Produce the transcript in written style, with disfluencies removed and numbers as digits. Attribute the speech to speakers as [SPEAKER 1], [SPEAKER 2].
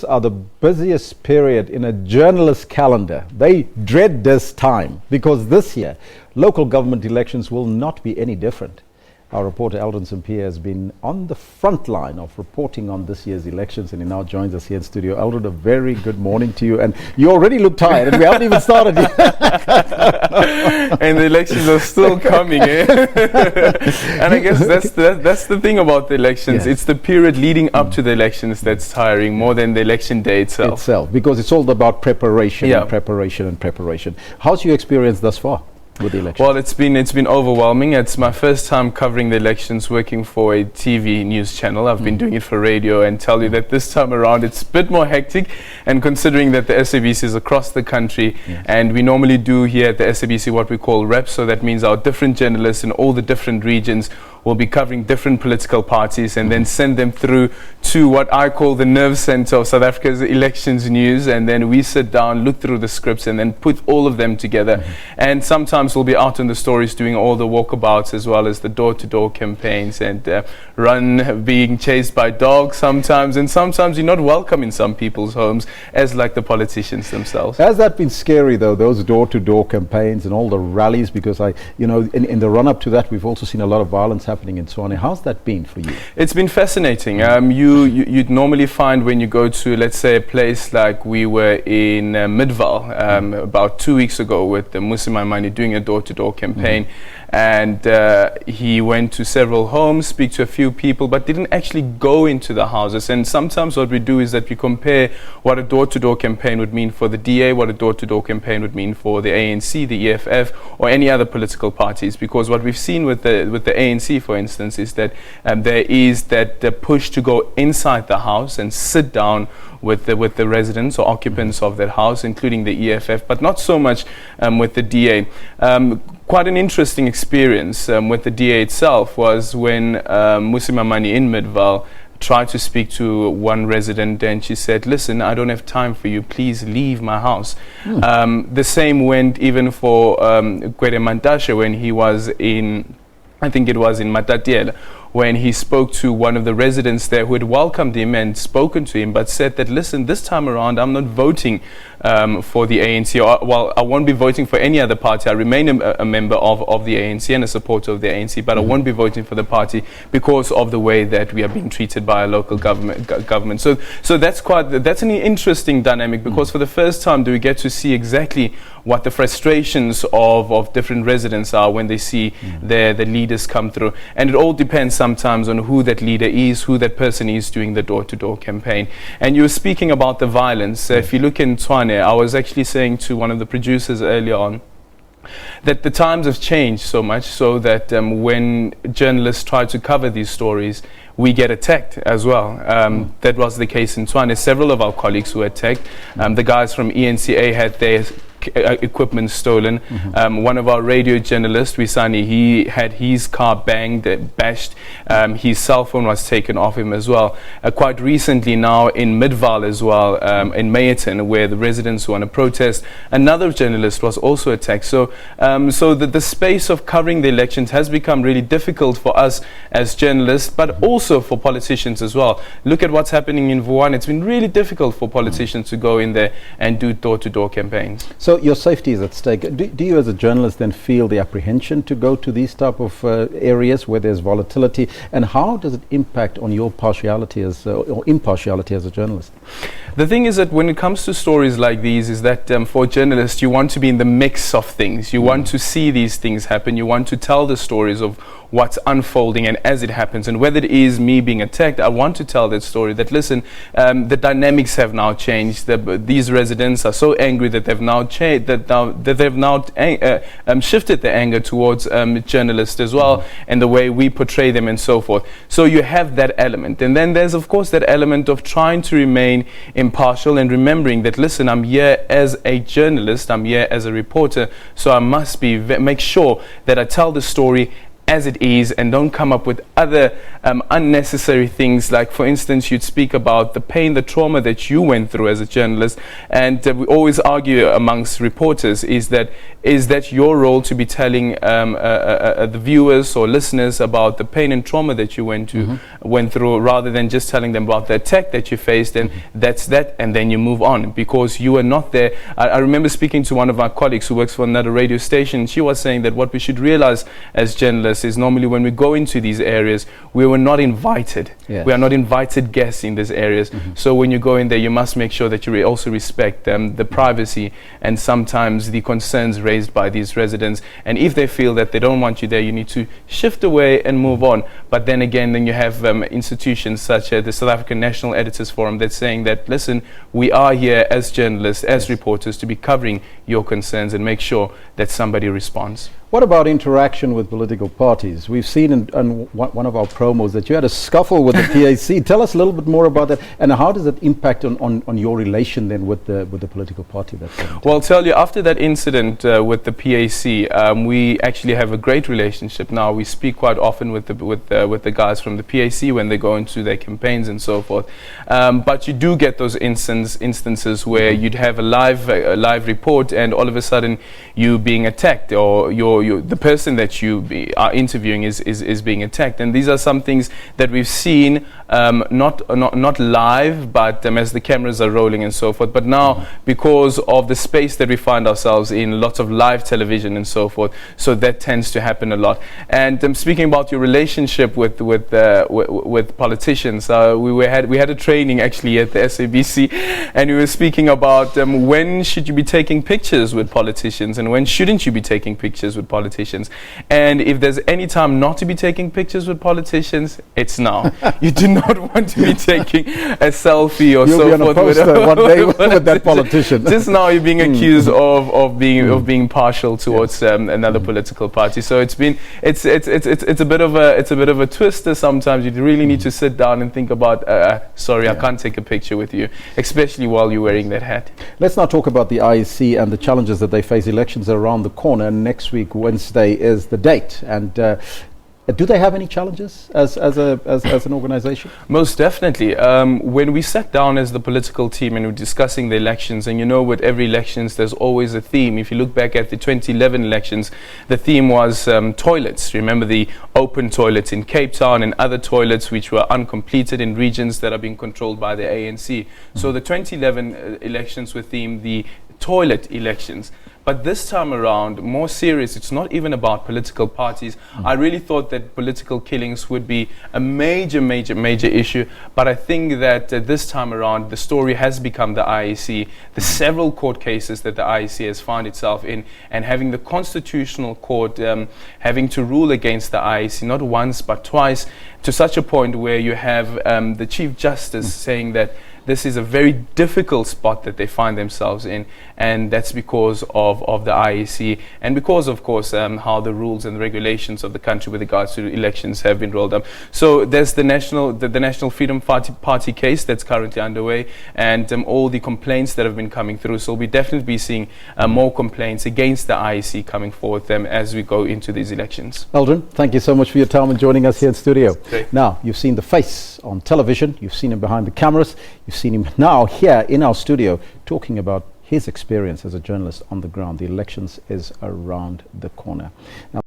[SPEAKER 1] Are the busiest period in a journalist's calendar. They dread this time because this year local government elections will not be any different. Our reporter Aldrin Sampear has been on the front line of reporting on this year's elections, and he now joins us here in studio. Aldrin, a very good morning to you, and you already look tired, and we haven't even started yet.
[SPEAKER 2] And the elections are still coming, eh? And I guess that's the thing about the elections. Yes. It's the period leading up to the elections that's tiring more than the election day itself.
[SPEAKER 1] Because it's all about preparation, and preparation. How's your experience thus far with the election?
[SPEAKER 2] Well, it's been overwhelming. It's my first time covering the elections working for a TV news channel. I've been doing it for radio, and tell you that this time around it's a bit more hectic, and considering that the SABC is across the country, and we normally do here at the SABC what we call reps, so that means our different journalists in all the different regions will be covering different political parties and then send them through to what I call the nerve center of South Africa's elections news, and then we sit down, look through the scripts, and then put all of them together. And sometimes we'll be out on the stories doing all the walkabouts as well as the door-to-door campaigns, and being chased by dogs sometimes, and sometimes you're not welcome in some people's homes, as like the politicians themselves.
[SPEAKER 1] Has that been scary though, those door-to-door campaigns and all the rallies? Because in the run-up to that, we've also seen a lot of violence happening in Tshwane. How's that been for you?
[SPEAKER 2] It's been fascinating. You'd normally find when you go to, let's say, a place like we were in Midvaal about 2 weeks ago with Musi Maimane doing a door-to-door campaign, and he went to several homes, speak to a few people, but didn't actually go into the houses. And sometimes what we do is that we compare what a door-to-door campaign would mean for the DA, what a door-to-door campaign would mean for the ANC, the EFF, or any other political parties. Because what we've seen with the ANC, for instance, is that there is that push to go inside the house and sit down with the residents or occupants of that house, including the EFF, but not so much with the DA. Quite an interesting experience with the DA itself was when Musi Maimane in Midvaal tried to speak to one resident, and she said, "Listen, I don't have time for you, please leave my house." The same went even for Gwede Mantashe when he was in, I think it was in Matatiele, when he spoke to one of the residents there who had welcomed him and spoken to him, but said that, "Listen, this time around I'm not voting for the ANC, or well, I won't be voting for any other party. I remain a member of the ANC and a supporter of the ANC, but I won't be voting for the party because of the way that we are being treated by a local government." So that's an interesting dynamic, because for the first time do we get to see exactly what the frustrations of different residents are when they see the leaders come through. And it all depends sometimes on who that leader is, who that person is doing the door-to-door campaign. And you were speaking about the violence. If you look in Tshwane, I was actually saying to one of the producers earlier on that the times have changed so much so that when journalists try to cover these stories, we get attacked as well. That was the case in Tshwane. Several of our colleagues were attacked. The guys from ENCA had their equipment stolen. One of our radio journalists, Wisani, he had his car banged, bashed. His cell phone was taken off him as well. Quite recently now in Midvaal as well, in Meyerton, where the residents who want to protest, another journalist was also attacked. So the space of covering the elections has become really difficult for us as journalists, but also for politicians as well. Look at what's happening in Vuan. It's been really difficult for politicians to go in there and do door-to-door campaigns.
[SPEAKER 1] So your safety is at stake. Do you as a journalist then feel the apprehension to go to these type of areas where there's volatility, and how does it impact on your partiality or impartiality as a journalist?
[SPEAKER 2] The thing is that when it comes to stories like these is that for journalists, you want to be in the mix of things. You want to see these things happen. You want to tell the stories of what's unfolding and as it happens. And whether it is me being attacked, I want to tell that story that, listen, the dynamics have now changed. These residents are so angry that they've now changed, that they've now shifted their anger towards journalists as well, and the way we portray them and so forth. So you have that element. And then there's, of course, that element of trying to remain impartial and remembering that, listen, I'm here as a journalist, I'm here as a reporter, so I must make sure that I tell the story as it is, and don't come up with other unnecessary things. Like, for instance, you'd speak about the pain, the trauma that you went through as a journalist, and we always argue amongst reporters, is that your role to be telling the viewers or listeners about the pain and trauma that you went through, rather than just telling them about the attack that you faced, and that's that, and then you move on, because you were not there. I remember speaking to one of our colleagues who works for another radio station. She was saying that what we should realize as journalists is, normally when we go into these areas, we were not invited.
[SPEAKER 1] Yes.
[SPEAKER 2] We are not invited guests in these areas. So when you go in there, you must make sure that you also respect the privacy and sometimes the concerns raised by these residents. And if they feel that they don't want you there, you need to shift away and move on. But then again, then you have institutions such as the South African National Editors Forum that's saying that, listen, we are here as journalists, as reporters, to be covering your concerns and make sure that somebody responds.
[SPEAKER 1] What about interaction with political parties? We've seen in one of our promos that you had a scuffle with the PAC. Tell us a little bit more about that, and how does that impact on your relation then with the political party?
[SPEAKER 2] Well, I'll tell you, after that incident with the PAC, we actually have a great relationship now. We speak quite often with the guys from the PAC when they go into their campaigns and so forth. But you do get those instances where you'd have a live report, and all of a sudden you being attacked, or the person that you are interviewing is being attacked. And these are some things that we've seen, not live, but as the cameras are rolling and so forth. But now, because of the space that we find ourselves in, lots of live television and so forth, so that tends to happen a lot. And speaking about your relationship with politicians, we had a training actually at the SABC, and we were speaking about when should you be taking pictures with politicians and when shouldn't you be taking pictures with politicians. And if there's any time not to be taking pictures with politicians, it's now. You do not want to be taking a selfie or
[SPEAKER 1] You'll
[SPEAKER 2] so
[SPEAKER 1] be on
[SPEAKER 2] forth
[SPEAKER 1] a poster one day with that politician.
[SPEAKER 2] Just now you're being accused of being partial towards another political party. So it's a bit of a twister sometimes. You really need to sit down and think about I can't take a picture with you, especially while you're wearing that hat.
[SPEAKER 1] Let's now talk about the IEC and the challenges that they face. Elections are around the corner, and next week, Wednesday, is the date. And do they have any challenges as an organization?
[SPEAKER 2] Most definitely. When we sat down as the political team and we're discussing the elections, and with every elections there's always a theme. If you look back at the 2011 elections, the theme was toilets. Remember the open toilets in Cape Town and other toilets which were uncompleted in regions that are being controlled by the ANC. So the 2011 elections were themed the toilet elections. But this time around, more serious, it's not even about political parties. I really thought that political killings would be a major issue. But I think that this time around, the story has become the IEC, the several court cases that the IEC has found itself in, and having the Constitutional Court having to rule against the IEC, not once but twice, to such a point where you have the Chief Justice saying that this is a very difficult spot that they find themselves in, and that's because of the IEC, and because, of course, how the rules and the regulations of the country with regards to elections have been rolled up. So there's the National Freedom Party case that's currently underway, and all the complaints that have been coming through. So we'll definitely be seeing more complaints against the IEC coming forward as we go into these elections.
[SPEAKER 1] Aldrin, thank you so much for your time and joining us here in studio.
[SPEAKER 2] Great.
[SPEAKER 1] Now, you've seen the face on television, you've seen him behind the cameras, you've seen him now here in our studio talking about his experience as a journalist on the ground. The elections is around the corner. Now,